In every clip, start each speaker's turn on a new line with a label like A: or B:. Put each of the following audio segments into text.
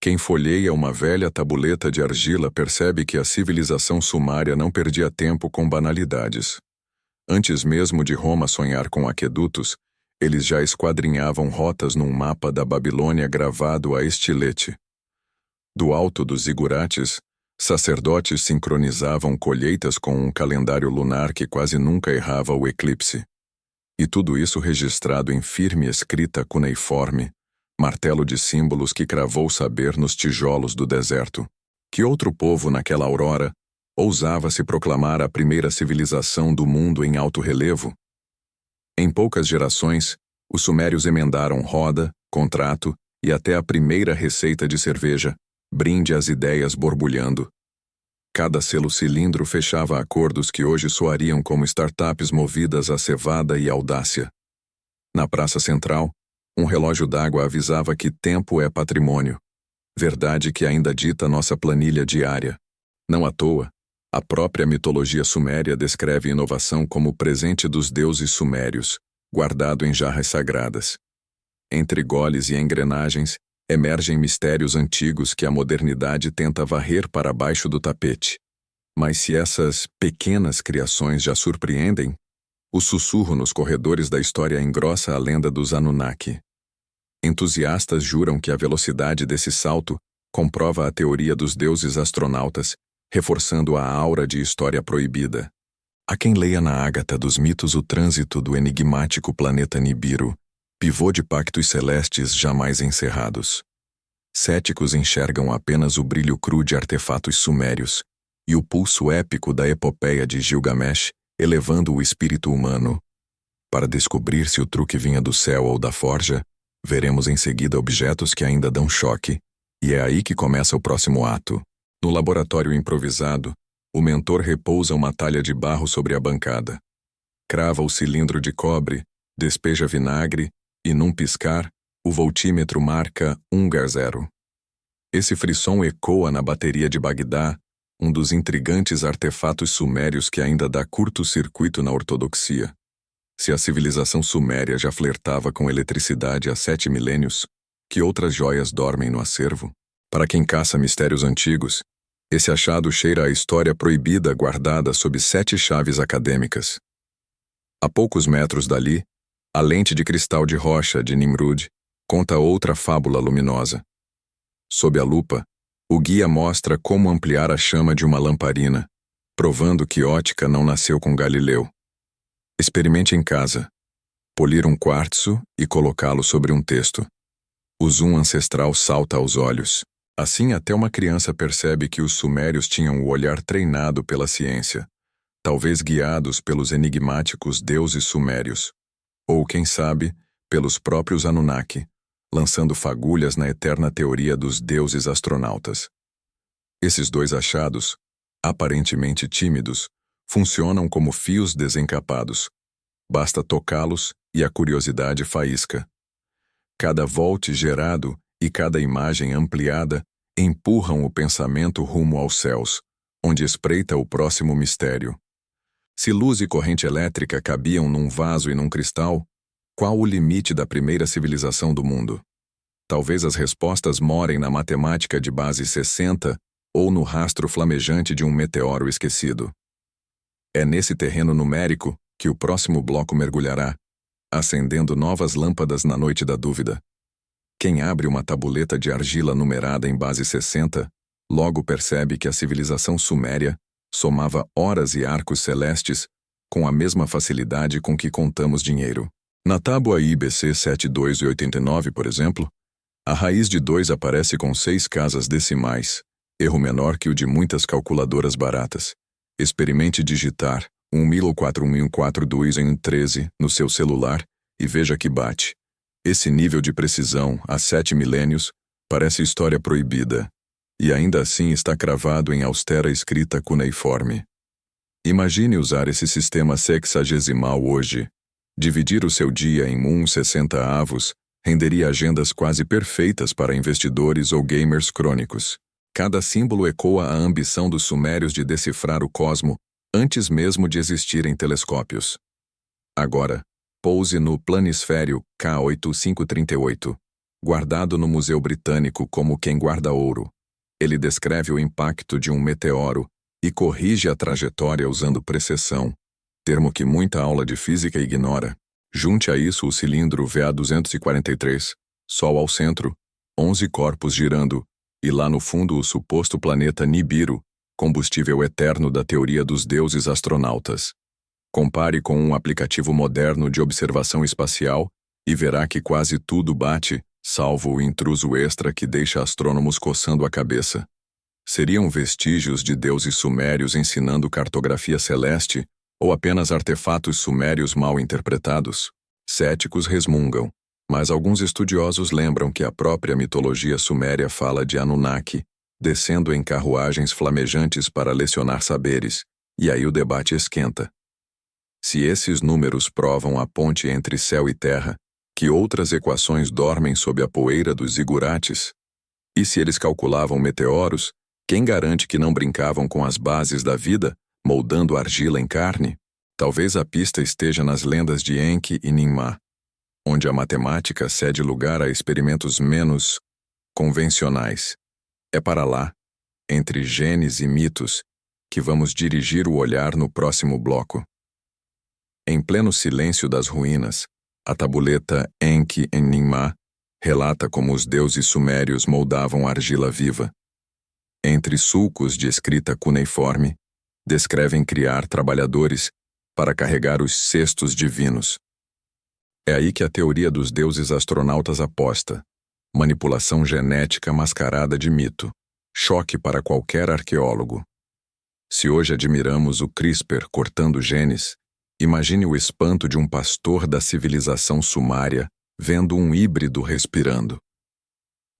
A: Quem folheia uma velha tabuleta de argila percebe que a civilização sumária não perdia tempo com banalidades. Antes mesmo de Roma sonhar com aquedutos, eles já esquadrinhavam rotas num mapa da Babilônia gravado a estilete. Do alto dos zigurates, sacerdotes sincronizavam colheitas com um calendário lunar que quase nunca errava o eclipse. E tudo isso registrado em firme escrita cuneiforme, martelo de símbolos que cravou o saber nos tijolos do deserto. Que outro povo naquela aurora ousava se proclamar a primeira civilização do mundo em alto relevo? Em poucas gerações, os sumérios emendaram roda, contrato e até a primeira receita de cerveja, brinde às ideias borbulhando. Cada selo cilindro fechava acordos que hoje soariam como startups movidas a cevada e audácia. Na praça central, um relógio d'água avisava que tempo é patrimônio, verdade que ainda dita nossa planilha diária. Não à toa, a própria mitologia suméria descreve inovação como presente dos deuses sumérios, guardado em jarras sagradas. Entre goles e engrenagens, emergem mistérios antigos que a modernidade tenta varrer para baixo do tapete. Mas se essas pequenas criações já surpreendem, o sussurro nos corredores da história engrossa a lenda dos Anunnaki. Entusiastas juram que a velocidade desse salto comprova a teoria dos deuses astronautas, reforçando a aura de história proibida. Há quem leia na Ágata dos mitos o trânsito do enigmático planeta Nibiru, pivô de pactos celestes jamais encerrados. Céticos enxergam apenas o brilho cru de artefatos sumérios e o pulso épico da epopeia de Gilgamesh elevando o espírito humano. Para descobrir se o truque vinha do céu ou da forja, veremos em seguida objetos que ainda dão choque, e é aí que começa o próximo ato. No laboratório improvisado, o mentor repousa uma talha de barro sobre a bancada. Crava o cilindro de cobre, despeja vinagre e, num piscar, o voltímetro marca 1G0. Esse frisson ecoa na bateria de Bagdá, um dos intrigantes artefatos sumérios que ainda dá curto-circuito na ortodoxia. Se a civilização suméria já flertava com eletricidade há 7 milênios, que outras joias dormem no acervo? Para quem caça mistérios antigos, esse achado cheira a história proibida guardada sob 7 chaves acadêmicas. A poucos metros dali, a lente de cristal de rocha de Nimrud conta outra fábula luminosa. Sob a lupa, o guia mostra como ampliar a chama de uma lamparina, provando que ótica não nasceu com Galileu. Experimente em casa. Polir um quartzo e colocá-lo sobre um texto. O zoom ancestral salta aos olhos. Assim até uma criança percebe que os sumérios tinham o olhar treinado pela ciência, talvez guiados pelos enigmáticos deuses sumérios, ou, quem sabe, pelos próprios Anunnaki, lançando fagulhas na eterna teoria dos deuses astronautas. Esses dois achados, aparentemente tímidos, funcionam como fios desencapados. Basta tocá-los e a curiosidade faísca. Cada volte gerado e cada imagem ampliada empurram o pensamento rumo aos céus, onde espreita o próximo mistério. Se luz e corrente elétrica cabiam num vaso e num cristal, qual o limite da primeira civilização do mundo? Talvez as respostas morem na matemática de base 60 ou no rastro flamejante de um meteoro esquecido. É nesse terreno numérico que o próximo bloco mergulhará, acendendo novas lâmpadas na noite da dúvida. Quem abre uma tabuleta de argila numerada em base 60, logo percebe que a civilização suméria somava horas e arcos celestes com a mesma facilidade com que contamos dinheiro. Na tábua IBC 7289, por exemplo, a raiz de 2 aparece com 6 casas decimais, erro menor que o de muitas calculadoras baratas. Experimente digitar 1000 ou 4142 em 13 no seu celular e veja que bate. Esse nível de precisão, há 7 milênios, parece história proibida, e ainda assim está cravado em austera escrita cuneiforme. Imagine usar esse sistema sexagesimal hoje. Dividir o seu dia em 60 avos renderia agendas quase perfeitas para investidores ou gamers crônicos. Cada símbolo ecoa a ambição dos sumérios de decifrar o cosmo antes mesmo de existirem telescópios. Agora, pouse no planisfério K8538. guardado no Museu Britânico como quem guarda ouro. Ele descreve o impacto de um meteoro e corrige a trajetória usando precessão, termo que muita aula de física ignora. Junte a isso o cilindro VA-243, Sol ao centro, 11 corpos girando, e lá no fundo o suposto planeta Nibiru, combustível eterno da teoria dos deuses astronautas. Compare com um aplicativo moderno de observação espacial e verá que quase tudo bate, salvo o intruso extra que deixa astrônomos coçando a cabeça. Seriam vestígios de deuses sumérios ensinando cartografia celeste ou apenas artefatos sumérios mal interpretados? Céticos resmungam, mas alguns estudiosos lembram que a própria mitologia suméria fala de Anunnaki, descendo em carruagens flamejantes para lecionar saberes, e aí o debate esquenta. Se esses números provam a ponte entre céu e terra, que outras equações dormem sob a poeira dos zigurates? E se eles calculavam meteoros, quem garante que não brincavam com as bases da vida, moldando argila em carne? Talvez a pista esteja nas lendas de Enki e Ninmah, onde a matemática cede lugar a experimentos menos convencionais. É para lá, entre genes e mitos, que vamos dirigir o olhar no próximo bloco. Em pleno silêncio das ruínas, a tabuleta Enki em Ninmah relata como os deuses sumérios moldavam argila viva. Entre sulcos de escrita cuneiforme, descrevem criar trabalhadores para carregar os cestos divinos. É aí que a teoria dos deuses astronautas aposta. Manipulação genética mascarada de mito. Choque para qualquer arqueólogo. Se hoje admiramos o CRISPR cortando genes, imagine o espanto de um pastor da civilização sumária vendo um híbrido respirando.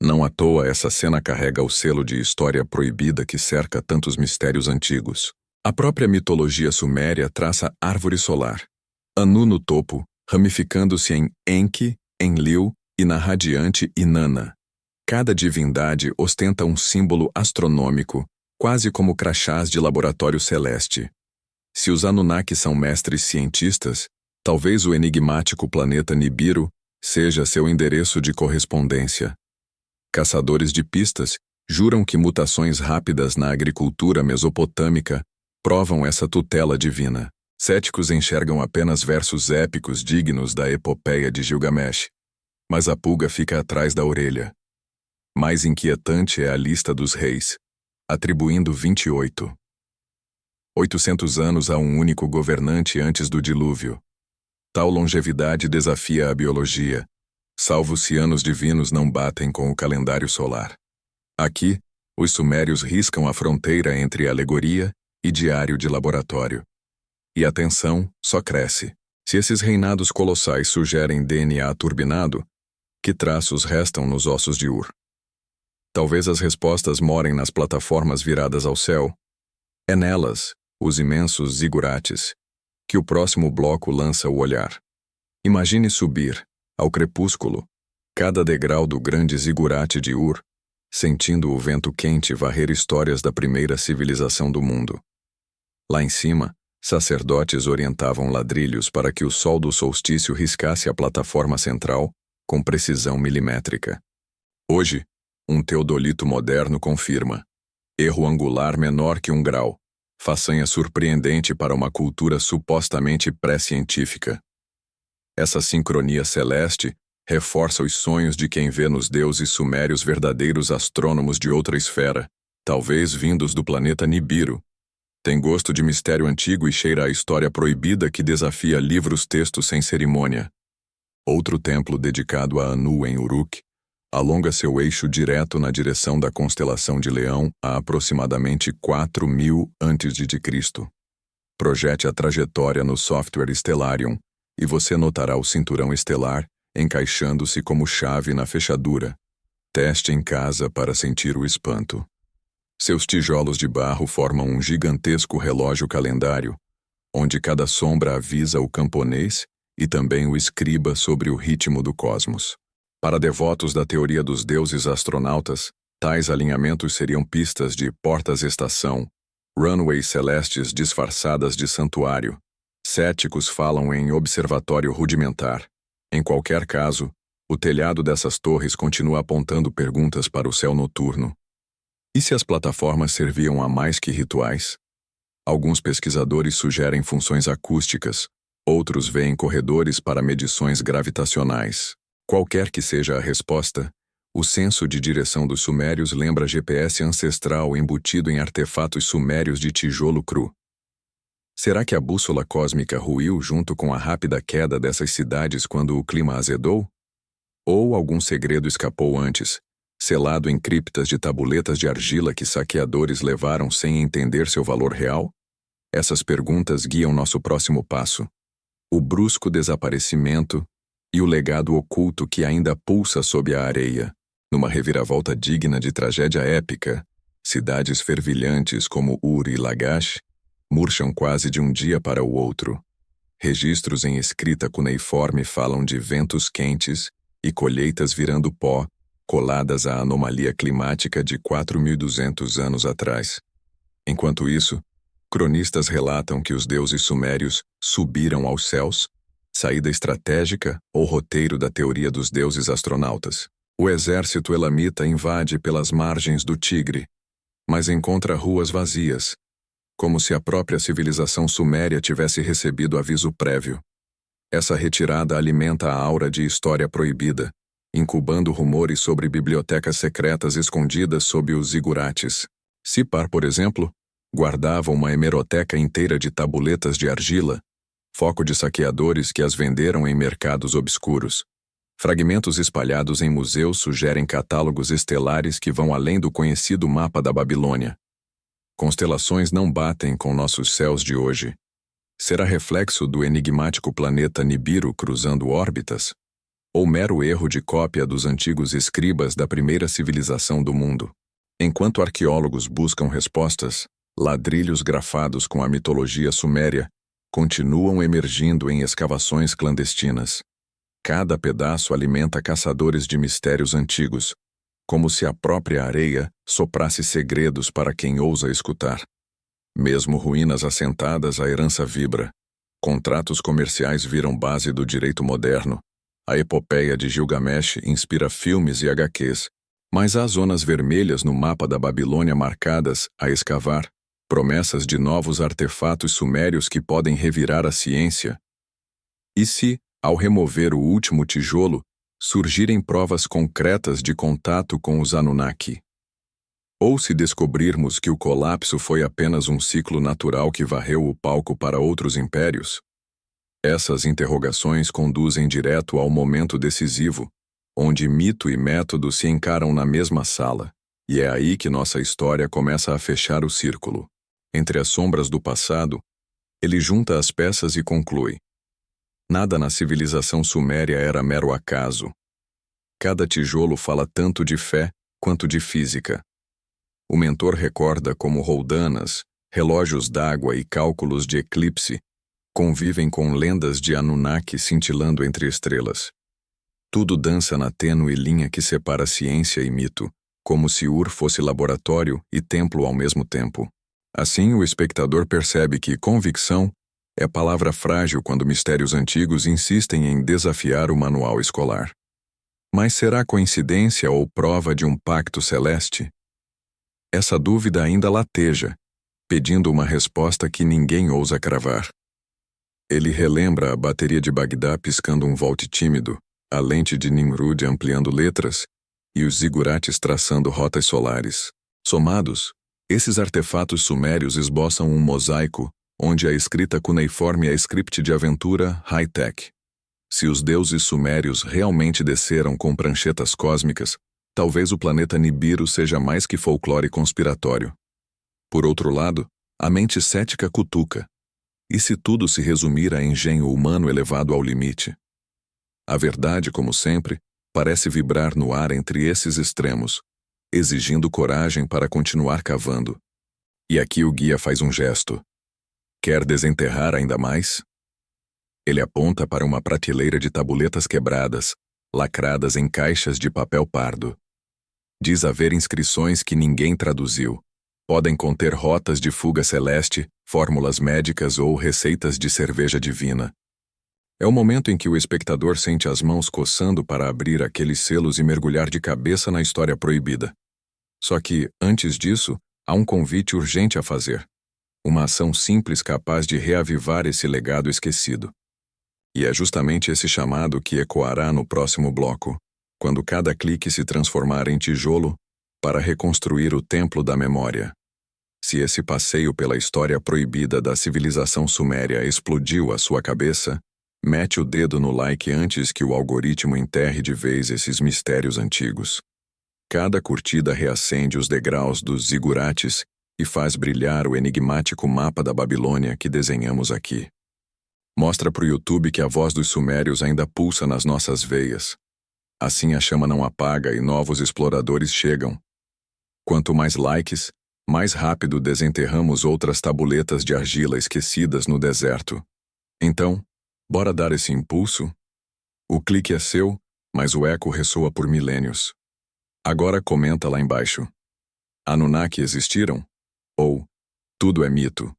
A: Não à toa essa cena carrega o selo de história proibida que cerca tantos mistérios antigos. A própria mitologia suméria traça árvore solar. Anu no topo, ramificando-se em Enki, Enlil e na radiante Inanna. Cada divindade ostenta um símbolo astronômico, quase como crachás de laboratório celeste. Se os Anunnaki são mestres cientistas, talvez o enigmático planeta Nibiru seja seu endereço de correspondência. Caçadores de pistas juram que mutações rápidas na agricultura mesopotâmica provam essa tutela divina. Céticos enxergam apenas versos épicos dignos da epopeia de Gilgamesh. Mas a pulga fica atrás da orelha. Mais inquietante é a lista dos reis, atribuindo 28. 800 anos a um único governante antes do dilúvio. Tal longevidade desafia a biologia, salvo se anos divinos não batem com o calendário solar. Aqui, os sumérios riscam a fronteira entre alegoria e diário de laboratório. E a tensão só cresce. Se esses reinados colossais sugerem DNA turbinado, que traços restam nos ossos de Ur? Talvez as respostas morem nas plataformas viradas ao céu. É nelas, os imensos zigurates, que o próximo bloco lança o olhar. Imagine subir, ao crepúsculo, cada degrau do grande zigurate de Ur, sentindo o vento quente varrer histórias da primeira civilização do mundo. Lá em cima, sacerdotes orientavam ladrilhos para que o sol do solstício riscasse a plataforma central com precisão milimétrica. Hoje, um teodolito moderno confirma: erro angular menor que 1 grau, façanha surpreendente para uma cultura supostamente pré-científica. Essa sincronia celeste reforça os sonhos de quem vê nos deuses sumérios verdadeiros astrônomos de outra esfera, talvez vindos do planeta Nibiru. Tem gosto de mistério antigo e cheira a história proibida que desafia livros-textos sem cerimônia. Outro templo dedicado a Anu em Uruk alonga seu eixo direto na direção da constelação de Leão a aproximadamente 4000 a.C. Projete a trajetória no software Stellarium e você notará o cinturão estelar encaixando-se como chave na fechadura. Teste em casa para sentir o espanto. Seus tijolos de barro formam um gigantesco relógio calendário, onde cada sombra avisa o camponês e também o escriba sobre o ritmo do cosmos. Para devotos da teoria dos deuses astronautas, tais alinhamentos seriam pistas de portas-estação, runways celestes disfarçadas de santuário. Céticos falam em observatório rudimentar. Em qualquer caso, O telhado dessas torres continua apontando perguntas para o céu noturno. E se as plataformas serviam a mais que rituais? Alguns pesquisadores sugerem funções acústicas, outros veem corredores para medições gravitacionais. Qualquer que seja a resposta, o senso de direção dos sumérios lembra GPS ancestral embutido em artefatos sumérios de tijolo cru. Será que a bússola cósmica ruiu junto com a rápida queda dessas cidades quando o clima azedou? Ou algum segredo escapou antes, selado em criptas de tabuletas de argila que saqueadores levaram sem entender seu valor real? Essas perguntas guiam nosso próximo passo. O brusco desaparecimento e o legado oculto que ainda pulsa sob a areia. Numa reviravolta digna de tragédia épica, cidades fervilhantes como Ur e Lagash murcham quase de um dia para o outro. Registros em escrita cuneiforme falam de ventos quentes e colheitas virando pó, coladas à anomalia climática de 4.200 anos atrás. Enquanto isso, cronistas relatam que os deuses sumérios subiram aos céus, saída estratégica ou roteiro da teoria dos deuses astronautas. O exército elamita invade pelas margens do Tigre, mas encontra ruas vazias, como se a própria civilização suméria tivesse recebido aviso prévio. Essa retirada alimenta a aura de história proibida, incubando rumores sobre bibliotecas secretas escondidas sob os zigurates. Sipar, por exemplo, guardava uma hemeroteca inteira de tabuletas de argila, foco de saqueadores que as venderam em mercados obscuros. Fragmentos espalhados em museus sugerem catálogos estelares que vão além do conhecido mapa da Babilônia. Constelações não batem com nossos céus de hoje. Será reflexo do enigmático planeta Nibiru cruzando órbitas? Ou mero erro de cópia dos antigos escribas da primeira civilização do mundo? Enquanto arqueólogos buscam respostas, ladrilhos grafados com a mitologia suméria continuam emergindo em escavações clandestinas. Cada pedaço alimenta caçadores de mistérios antigos, como se a própria areia soprasse segredos para quem ousa escutar. Mesmo ruínas assentadas, a herança vibra. Contratos comerciais viram base do direito moderno. A epopeia de Gilgamesh inspira filmes e HQs, mas há zonas vermelhas no mapa da Babilônia marcadas, a escavar, promessas de novos artefatos sumérios que podem revirar a ciência. E se, ao remover o último tijolo, surgirem provas concretas de contato com os Anunnaki? Ou se descobrirmos que o colapso foi apenas um ciclo natural que varreu o palco para outros impérios? Essas interrogações conduzem direto ao momento decisivo, onde mito e método se encaram na mesma sala, e é aí que nossa história começa a fechar o círculo. Entre as sombras do passado, ele junta as peças e conclui: nada na civilização suméria era mero acaso. Cada tijolo fala tanto de fé quanto de física. O mentor recorda como roldanas, relógios d'água e cálculos de eclipse convivem com lendas de Anunnaki cintilando entre estrelas. Tudo dança na tênue linha que separa ciência e mito, como se Ur fosse laboratório e templo ao mesmo tempo. Assim, o espectador percebe que convicção é palavra frágil quando mistérios antigos insistem em desafiar o manual escolar. Mas será coincidência ou prova de um pacto celeste? Essa dúvida ainda lateja, pedindo uma resposta que ninguém ousa cravar. Ele relembra a bateria de Bagdá piscando um volte tímido, a lente de Nimrud ampliando letras e os zigurates traçando rotas solares. Somados, esses artefatos sumérios esboçam um mosaico onde a escrita cuneiforme é script de aventura high-tech. Se os deuses sumérios realmente desceram com pranchetas cósmicas, talvez o planeta Nibiru seja mais que folclore conspiratório. Por outro lado, a mente cética cutuca. E se tudo se resumir a engenho humano elevado ao limite? A verdade, como sempre, parece vibrar no ar entre esses extremos, exigindo coragem para continuar cavando. E aqui o guia faz um gesto. Quer desenterrar ainda mais? Ele aponta para uma prateleira de tabuletas quebradas, lacradas em caixas de papel pardo. Diz haver inscrições que ninguém traduziu. Podem conter rotas de fuga celeste, fórmulas médicas ou receitas de cerveja divina. É o momento em que o espectador sente as mãos coçando para abrir aqueles selos e mergulhar de cabeça na história proibida. Só que, antes disso, há um convite urgente a fazer. Uma ação simples capaz de reavivar esse legado esquecido. E é justamente esse chamado que ecoará no próximo bloco, quando cada clique se transformar em tijolo para reconstruir o templo da memória. Se esse passeio pela história proibida da civilização suméria explodiu a sua cabeça, mete o dedo no like antes que o algoritmo enterre de vez esses mistérios antigos. Cada curtida reacende os degraus dos zigurates e faz brilhar o enigmático mapa da Babilônia que desenhamos aqui. Mostra pro YouTube que a voz dos sumérios ainda pulsa nas nossas veias. Assim a chama não apaga e novos exploradores chegam. Quanto mais likes, mais rápido desenterramos outras tabuletas de argila esquecidas no deserto. Então, bora dar esse impulso? O clique é seu, mas o eco ressoa por milênios. Agora comenta lá embaixo. Anunnaki existiram? Ou, tudo é mito?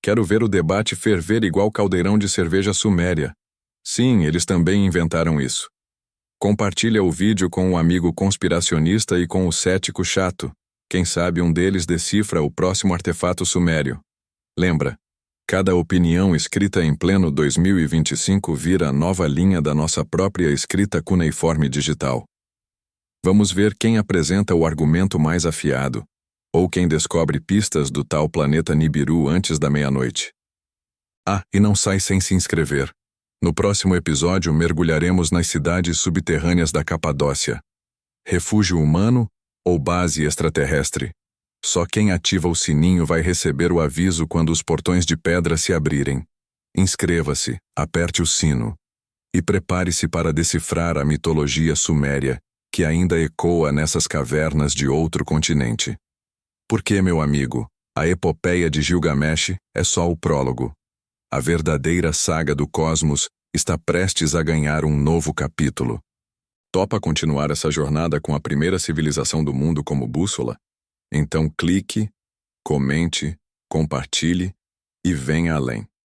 A: Quero ver o debate ferver igual caldeirão de cerveja suméria. Sim, eles também inventaram isso. Compartilha o vídeo com o amigo conspiracionista e com o cético chato. Quem sabe um deles decifra o próximo artefato sumério. Lembra, cada opinião escrita em pleno 2025 vira a nova linha da nossa própria escrita cuneiforme digital. Vamos ver quem apresenta o argumento mais afiado, ou quem descobre pistas do tal planeta Nibiru antes da meia-noite. Ah, e não sai sem se inscrever. No próximo episódio mergulharemos nas cidades subterrâneas da Capadócia. Refúgio humano ou base extraterrestre? Só quem ativa o sininho vai receber o aviso quando os portões de pedra se abrirem. Inscreva-se, aperte o sino e prepare-se para decifrar a mitologia suméria que ainda ecoa nessas cavernas de outro continente. Porque, meu amigo, a epopeia de Gilgamesh é só o prólogo. A verdadeira saga do cosmos está prestes a ganhar um novo capítulo. Topa continuar essa jornada com a primeira civilização do mundo como bússola? Então clique, comente, compartilhe e venha além.